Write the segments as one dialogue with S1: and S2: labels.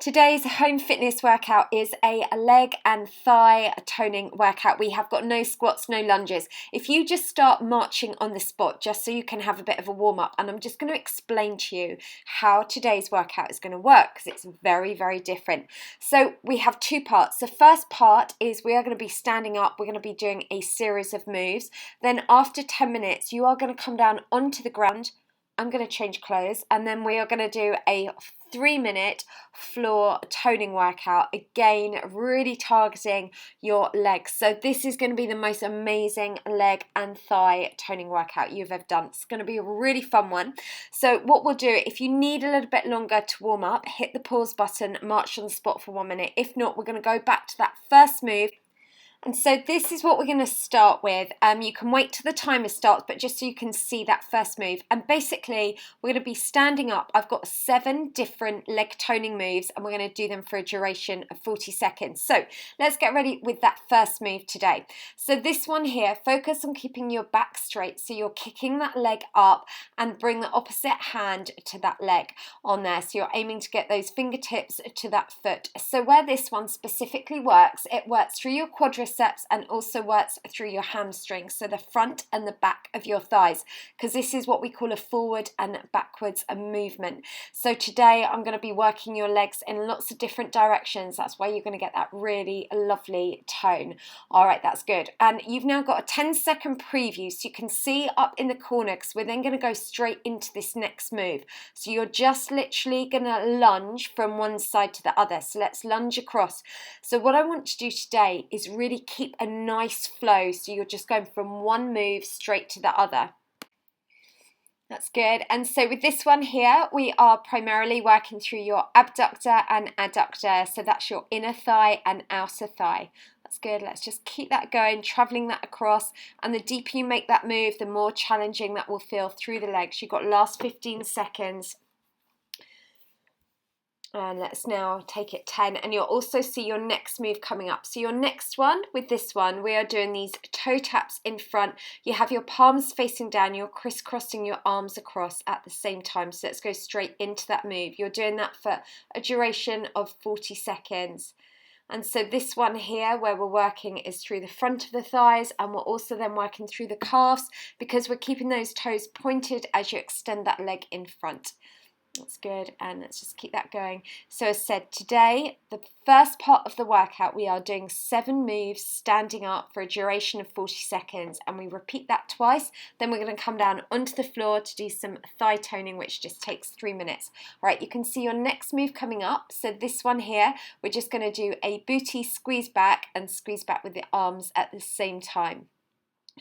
S1: Today's home fitness workout is a leg and thigh toning workout. We have got no squats, no lunges. If you just start marching on the spot, just so you can have a bit of a warm up, and I'm just going to explain to you how today's workout is going to work because it's very, very different. So we have two parts. The first part is we are going to be standing up. We're going to be doing a series of moves. Then after 10 minutes, you are going to come down onto the ground. I'm going to change clothes, and then we are going to do a 3-minute floor toning workout, again really targeting your legs. So this is going to be the most amazing leg and thigh toning workout you've ever done. It's going to be a really fun one. So what we'll do, if you need a little bit longer to warm up, hit the pause button, march on the spot for 1 minute. If not, we're going to go back to that first move. And so this is what we're going to start with. You can wait till the timer starts, but just so you can see that first move. And basically, we're going to be standing up. I've got 7 different leg toning moves, and we're going to do them for a duration of 40 seconds. So let's get ready with that first move today. So this one here, focus on keeping your back straight. So you're kicking that leg up and bring the opposite hand to that leg on there. So you're aiming to get those fingertips to that foot. So where this one specifically works, it works through your quadriceps and also works through your hamstrings, so the front and the back of your thighs, because this is what we call a forward and backwards movement. So today I'm going to be working your legs in lots of different directions. That's why you're going to get that really lovely tone. All right, that's good. And you've now got a 10-second preview, so you can see up in the corner, because we're then going to go straight into this next move. So you're just literally going to lunge from one side to the other. So let's lunge across. So what I want to do today is really keep a nice flow, so you're just going from one move straight to the other. That's good. And so with this one here, we are primarily working through your abductor and adductor, so that's your inner thigh and outer thigh. That's good. Let's just keep that going, traveling that across, and the deeper you make that move, the more challenging that will feel through the legs. You've got last 15 seconds. And let's now take it 10, and you'll also see your next move coming up. So your next one, with this one, we are doing these toe taps in front. You have your palms facing down, you're crisscrossing your arms across at the same time. So let's go straight into that move. You're doing that for a duration of 40 seconds. And so this one here where we're working is through the front of the thighs, and we're also then working through the calves, because we're keeping those toes pointed as you extend that leg in front. That's good, and let's just keep that going. So as said, today, the first part of the workout, we are doing 7 moves standing up for a duration of 40 seconds, and we repeat that twice. Then we're going to come down onto the floor to do some thigh toning, which just takes 3 minutes. All right, you can see your next move coming up. So this one here, we're just going to do a booty squeeze back and squeeze back with the arms at the same time.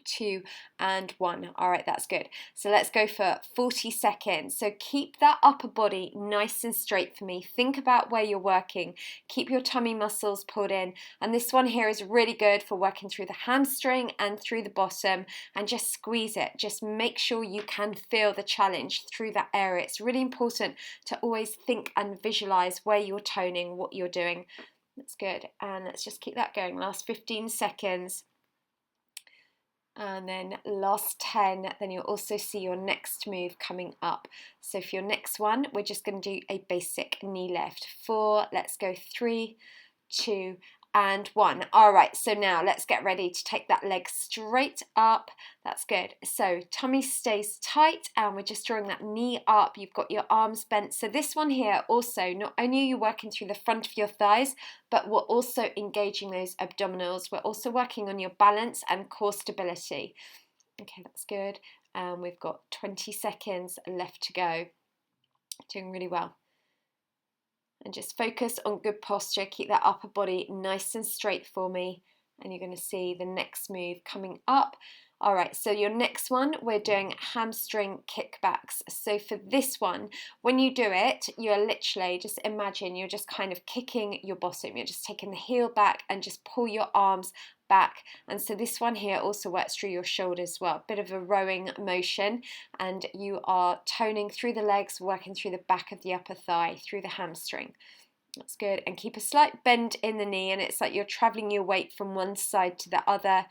S1: 2 and 1. All right, that's good. So let's go for 40 seconds. So keep that upper body nice and straight for me. Think about where you're working. Keep your tummy muscles pulled in. And this one here is really good for working through the hamstring and through the bottom, and just squeeze it. Just make sure you can feel the challenge through that area. It's really important to always think and visualize where you're toning, what you're doing. That's good. And let's just keep that going. Last 15 seconds. And then last 10, then you'll also see your next move coming up. So for your next one, we're just going to do a basic knee lift. 4, let's go 3, 2, and 1. All right, so now let's get ready to take that leg straight up. That's good. So tummy stays tight, and we're just drawing that knee up. You've got your arms bent. So this one here also, not only are you working through the front of your thighs, but we're also engaging those abdominals. We're also working on your balance and core stability. Okay, that's good. And we've got 20 seconds left to go. Doing really well. And just focus on good posture. Keep that upper body nice and straight for me. And you're going to see the next move coming up. All right, so your next one, we're doing hamstring kickbacks. So for this one, when you do it, you're literally, just imagine you're just kind of kicking your bottom. You're just taking the heel back and just pull your arms back. And so this one here also works through your shoulders as well. Bit of a rowing motion, and you are toning through the legs, working through the back of the upper thigh, through the hamstring. That's good. And keep a slight bend in the knee, and it's like you're traveling your weight from one side to the other.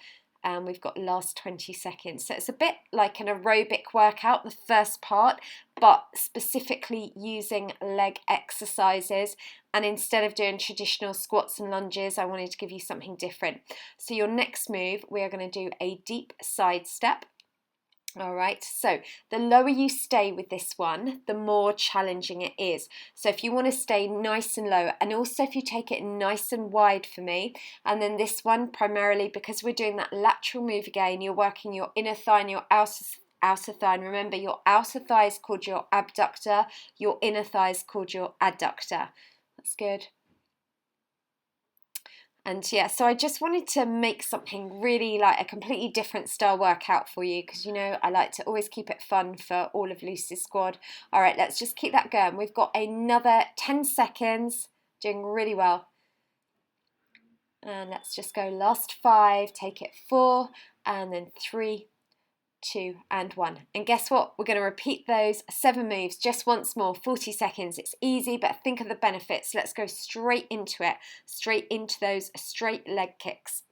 S1: and we've got last 20 seconds. So it's a bit like an aerobic workout, the first part, but specifically using leg exercises. And instead of doing traditional squats and lunges, I wanted to give you something different. So your next move, we are going to do a deep side step. All right, so the lower you stay with this one, the more challenging it is. So if you want to stay nice and low, and also if you take it nice and wide for me, and then this one primarily because we're doing that lateral move again, you're working your inner thigh and your outer thigh. And remember, your outer thigh is called your abductor, your inner thigh is called your adductor. That's good. And yeah, so I just wanted to make something really like a completely different style workout for you because, you know, I like to always keep it fun for all of Lucy's squad. All right, let's just keep that going. We've got another 10 seconds, doing really well. And let's just go last 5, take it 4, and then 3, 2, and 1. And guess what? We're going to repeat those 7 moves just once more, 40 seconds. It's easy, but think of the benefits. Let's go straight into it, straight into those straight leg kicks.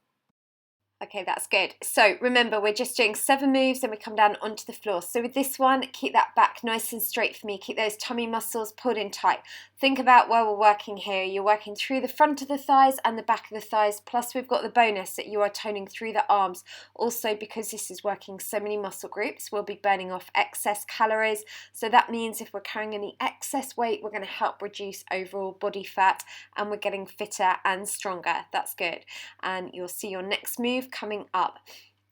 S1: Okay, that's good. So remember, we're just doing 7 moves and we come down onto the floor. So with this one, keep that back nice and straight for me. Keep those tummy muscles pulled in tight. Think about where we're working here. You're working through the front of the thighs and the back of the thighs. Plus we've got the bonus that you are toning through the arms. Also, because this is working so many muscle groups, we'll be burning off excess calories. So that means if we're carrying any excess weight, we're going to help reduce overall body fat and we're getting fitter and stronger. That's good. And you'll see your next move coming up,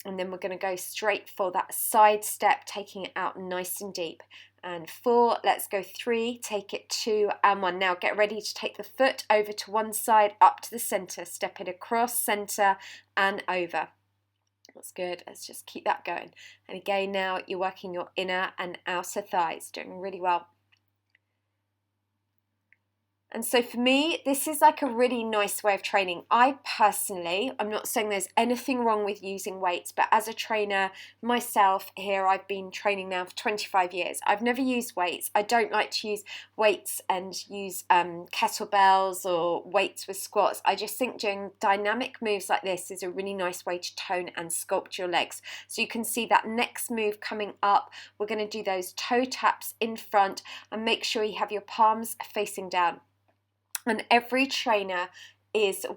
S1: and then we're going to go straight for that side step, taking it out nice and deep. And 4, let's go 3, take it 2 and 1. Now get ready to take the foot over to one side, up to the center, step it across, center and over. That's good. Let's just keep that going. And again, now you're working your inner and outer thighs, doing really well. And so for me, this is like a really nice way of training. I personally, I'm not saying there's anything wrong with using weights, but as a trainer myself here, I've been training now for 25 years. I've never used weights. I don't like to use weights and use kettlebells or weights with squats. I just think doing dynamic moves like this is a really nice way to tone and sculpt your legs. So you can see that next move coming up. We're going to do those toe taps in front and make sure you have your palms facing down. And every trainer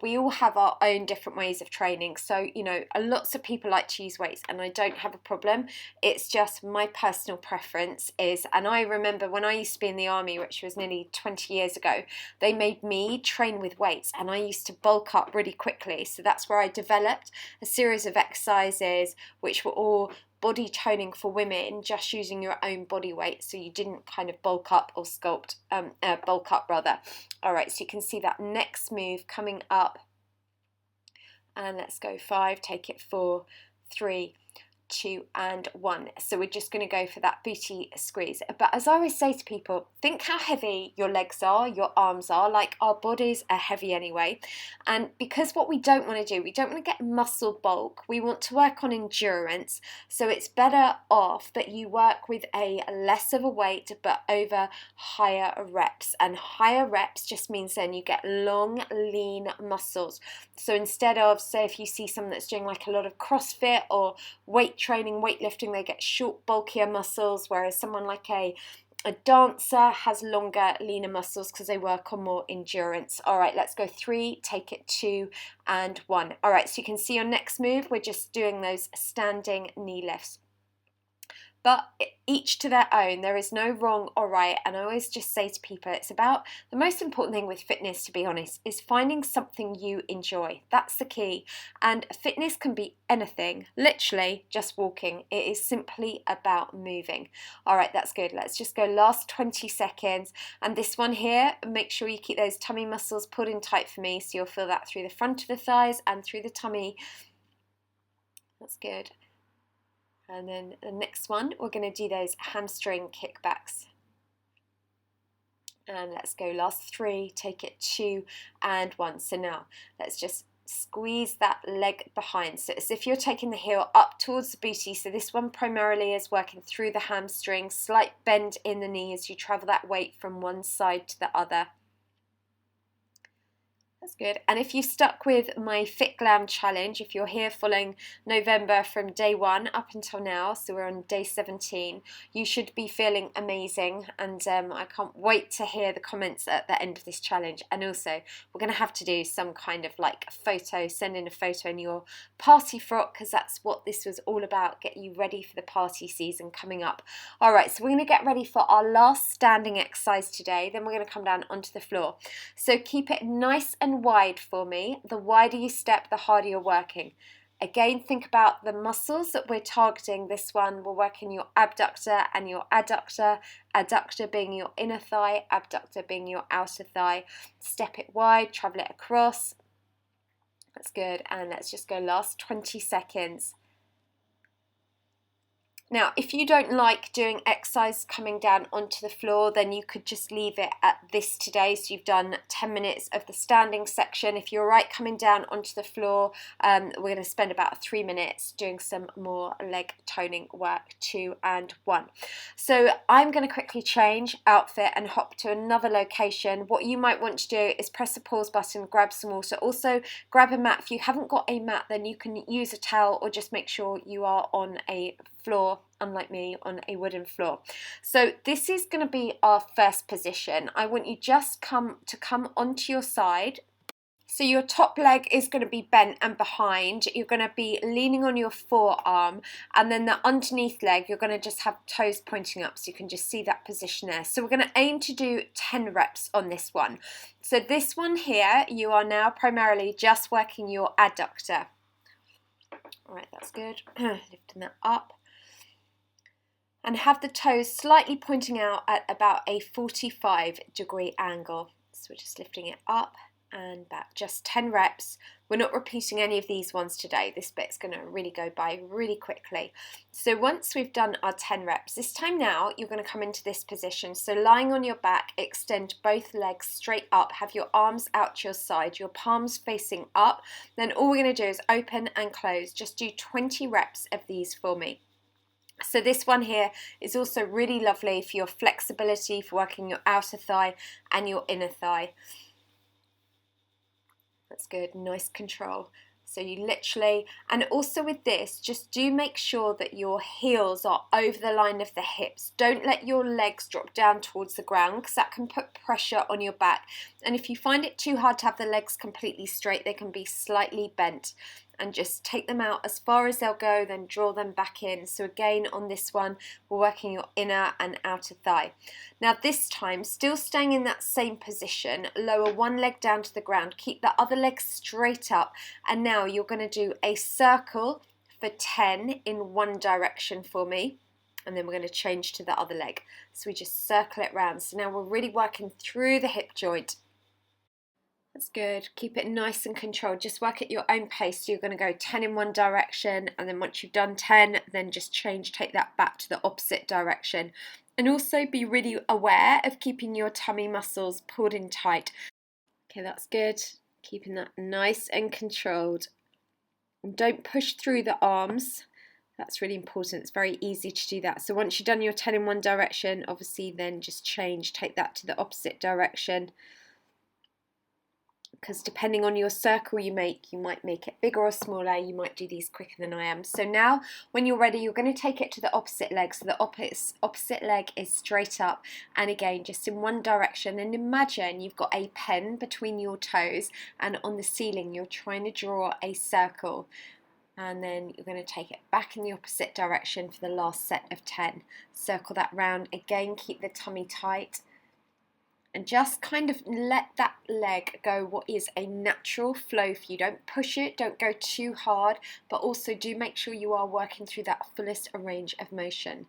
S1: we all have our own different ways of training. So, you know, lots of people like to use weights and I don't have a problem. It's just my personal preference is, and I remember when I used to be in the army, which was nearly 20 years ago, they made me train with weights and I used to bulk up really quickly. So that's where I developed a series of exercises which were all body toning for women, just using your own body weight, so you didn't kind of bulk up or bulk up rather. All right, so you can see that next move coming up, and let's go 5, take it 4, 3, 2 and 1. So we're just going to go for that booty squeeze. But as I always say to people, think how heavy your legs are, your arms are. Like, our bodies are heavy anyway. And because what we don't want to do, we don't want to get muscle bulk. We want to work on endurance. So it's better off that you work with a less of a weight but over higher reps. And higher reps just means then you get long, lean muscles. So instead of, say, if you see someone that's doing like a lot of CrossFit or weight training, weightlifting, they get short, bulkier muscles, whereas someone like a dancer has longer, leaner muscles because they work on more endurance. All right, let's go 3, take it 2 and 1. All right, so you can see your next move, we're just doing those standing knee lifts. But each to their own, there is no wrong or right, and I always just say to people, it's about, the most important thing with fitness, to be honest, is finding something you enjoy. That's the key. And fitness can be anything, literally just walking. It is simply about moving. All right, that's good. Let's just go last 20 seconds. And this one here, make sure you keep those tummy muscles pulled in tight for me, so you'll feel that through the front of the thighs and through the tummy. That's good. And then the next one, we're going to do those hamstring kickbacks. And let's go last 3, take it 2 and 1. So now let's just squeeze that leg behind. So as if you're taking the heel up towards the booty. So this one primarily is working through the hamstring, slight bend in the knee as you travel that weight from one side to the other. That's good. And if you stuck with my Fit Glam challenge, if you're here following November from day 1 up until now, so we're on day 17, you should be feeling amazing. And I can't wait to hear the comments at the end of this challenge. And also, we're going to have to do some kind of like a photo, send in a photo in your party frock, because that's what this was all about, get you ready for the party season coming up. All right, so we're going to get ready for our last standing exercise today. Then we're going to come down onto the floor. So keep it nice and wide for me. The wider you step, the harder you're working. Again, think about the muscles that we're targeting. This one, we're working your abductor and your adductor. Adductor being your inner thigh, abductor being your outer thigh. Step it wide, travel it across. That's good. And let's just go last 20 seconds. Now, if you don't like doing exercise coming down onto the floor, then you could just leave it at this today. So you've done 10 minutes of the standing section. If you're right coming down onto the floor, we're going to spend about 3 minutes doing some more leg toning work, 2 and 1. So I'm going to quickly change outfit and hop to another location. What you might want to do is press the pause button, grab some water. Also, grab a mat. If you haven't got a mat, then you can use a towel, or just make sure you are on a floor, unlike me, on a wooden floor. So this is going to be our first position. I want you just come onto your side. So your top leg is going to be bent and behind. You're going to be leaning on your forearm, and then the underneath leg, you're going to just have toes pointing up, so you can just see that position there. So we're going to aim to do 10 reps on this one. So this one here, you are now primarily just working your adductor. All right, that's good. Lifting that up. And have the toes slightly pointing out at about a 45-degree angle. So we're just lifting it up and back, just 10 reps. We're not repeating any of these ones today. This bit's going to really go by really quickly. So once we've done our 10 reps, this time now you're going to come into this position. So lying on your back, extend both legs straight up, have your arms out to your side, your palms facing up. Then all we're going to do is open and close. Just do 20 reps of these for me. So this one here is also really lovely for your flexibility, for working your outer thigh and your inner thigh. That's good, nice control. So you literally, and also with this, just do make sure that your heels are over the line of the hips. Don't let your legs drop down towards the ground, because that can put pressure on your back. And if you find it too hard to have the legs completely straight, they can be slightly bent. And just take them out as far as they'll go, then draw them back in. So again, on this one, we're working your inner and outer thigh. Now this time, still staying in that same position, lower one leg down to the ground, keep the other leg straight up, and now you're going to do a circle for 10 in one direction for me, and then we're going to change to the other leg. So we just circle it round. So now we're really working through the hip joint. That's good. Keep it nice and controlled. Just work at your own pace. So you're going to go 10 in one direction, and then once you've done 10, then just change, take that back to the opposite direction. And also be really aware of keeping your tummy muscles pulled in tight. Okay, that's good. Keeping that nice and controlled. And don't push through the arms. That's really important. It's very easy to do that. So once you've done your 10 in one direction, obviously then just change, take that to the opposite direction. Because depending on your circle you might make it bigger or smaller. You might do these quicker than I am. So now when you're ready, you're going to take it to the opposite leg. So the opposite leg is straight up, and again just in one direction. And imagine you've got a pen between your toes, and on the ceiling you're trying to draw a circle. And then you're going to take it back in the opposite direction for the last set of 10. Circle that round. Again, keep the tummy tight. And just kind of let that leg go what is a natural flow for you. Don't push it, don't go too hard, but also do make sure you are working through that fullest range of motion.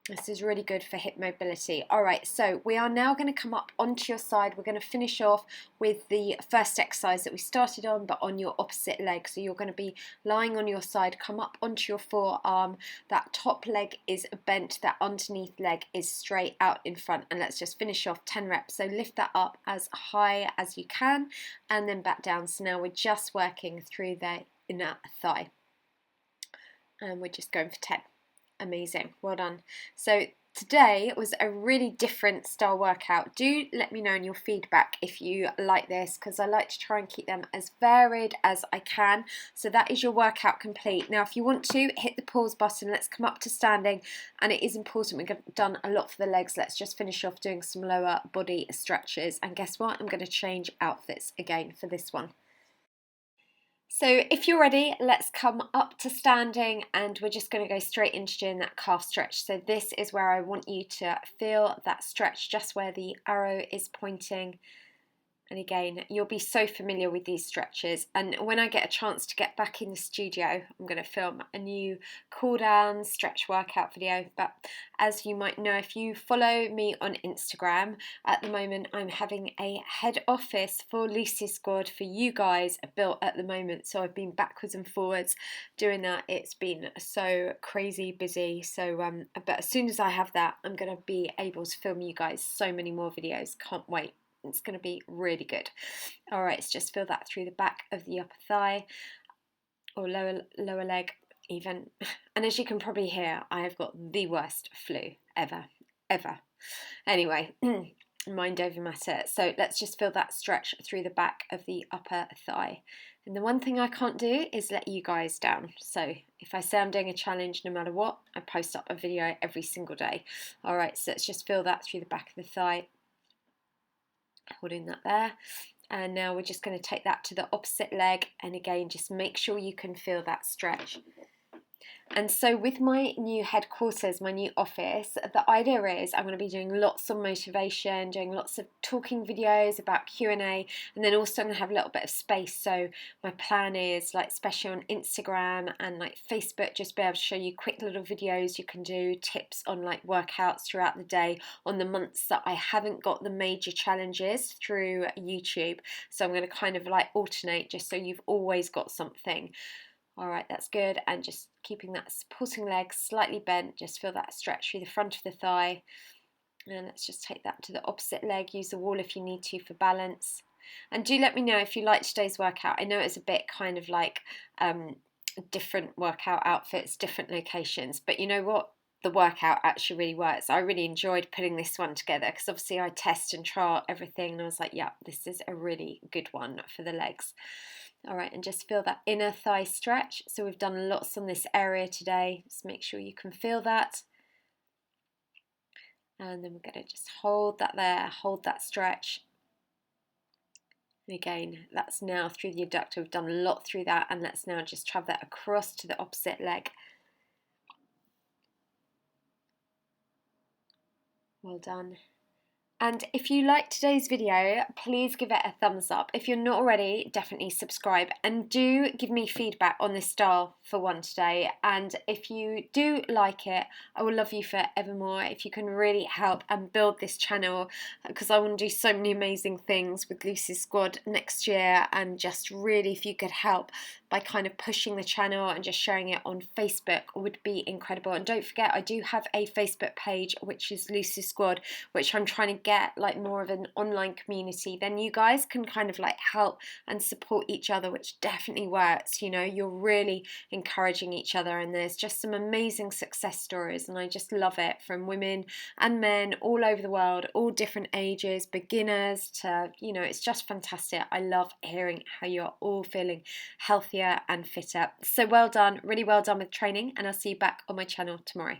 S1: This is really good for hip mobility. All right, so we are now going to come up onto your side. We're going to finish off with the first exercise that we started on, but on your opposite leg. So you're going to be lying on your side, come up onto your forearm. That top leg is bent, that underneath leg is straight out in front. And let's just finish off 10 reps. So lift that up as high as you can, and then back down. So now we're just working through the inner thigh. And we're just going for 10. Amazing, well done. So Today was a really different style workout. Do let me know in your feedback if you like this, because I like to try and keep them as varied as I can. So that is your workout complete. Now if you want to, hit the pause button. Let's come up to standing, and it is important. We've done a lot for the legs. Let's just finish off doing some lower body stretches, and guess what? I'm going to change outfits again for this one. So if you're ready, let's come up to standing, and we're just going to go straight into doing that calf stretch. So this is where I want you to feel that stretch, just where the arrow is pointing. And again, you'll be so familiar with these stretches. And when I get a chance to get back in the studio, I'm going to film a new cool down stretch workout video. But as you might know, if you follow me on Instagram, at the moment I'm having a head office for Lucy's Squad for you guys built at the moment. So I've been backwards and forwards doing that. It's been so crazy busy. So, but as soon as I have that, I'm going to be able to film you guys so many more videos. Can't wait. It's going to be really good. All right, so just feel that through the back of the upper thigh or lower leg even. And as you can probably hear, I have got the worst flu ever. Anyway, mind over matter. So let's just feel that stretch through the back of the upper thigh. And the one thing I can't do is let you guys down. So if I say I'm doing a challenge, no matter what, I post up a video every single day. All right, so let's just feel that through the back of the thigh. Holding that there, and now we're just going to take that to the opposite leg, and again just make sure you can feel that stretch. And so with my new headquarters, my new office, the idea is I'm going to be doing lots of motivation, doing lots of talking videos about Q&A, and then also I'm going to have a little bit of space. So my plan is, like, especially on Instagram and like Facebook, just be able to show you quick little videos you can do, tips on like workouts throughout the day on the months that I haven't got the major challenges through YouTube. So I'm going to kind of like alternate, just so you've always got something. All right, that's good. And just keeping that supporting leg slightly bent, just feel that stretch through the front of the thigh. And let's just take that to the opposite leg. Use the wall if you need to for balance. And do let me know if you like today's workout. I know it's a bit kind of like different workout outfits, different locations, but you know what? The workout actually really works. I really enjoyed putting this one together because obviously I test and trial everything, and I was like, yeah, this is a really good one for the legs. All right, and just feel that inner thigh stretch. So we've done lots on this area today. Just make sure you can feel that. And then we're going to just hold that there, hold that stretch. And again, that's now through the adductor. We've done a lot through that, and let's now just travel that across to the opposite leg. Well done. And if you liked today's video, please give it a thumbs up. If you're not already, definitely subscribe, and do give me feedback on this style for one today. And if you do like it, I will love you forevermore if you can really help and build this channel, because I want to do so many amazing things with Lucy's Squad next year. And just really, if you could help by kind of pushing the channel and just sharing it on Facebook, would be incredible. And don't forget, I do have a Facebook page, which is Lucy's Squad, which I'm trying to get like more of an online community. Then you guys can kind of like help and support each other, which definitely works. You know, you're really encouraging each other, and there's just some amazing success stories, and I just love it, from women and men all over the world, all different ages, beginners to, you know, it's just fantastic. I love hearing how you're all feeling healthier and fitter. So well done, really well done with training, and I'll see you back on my channel tomorrow.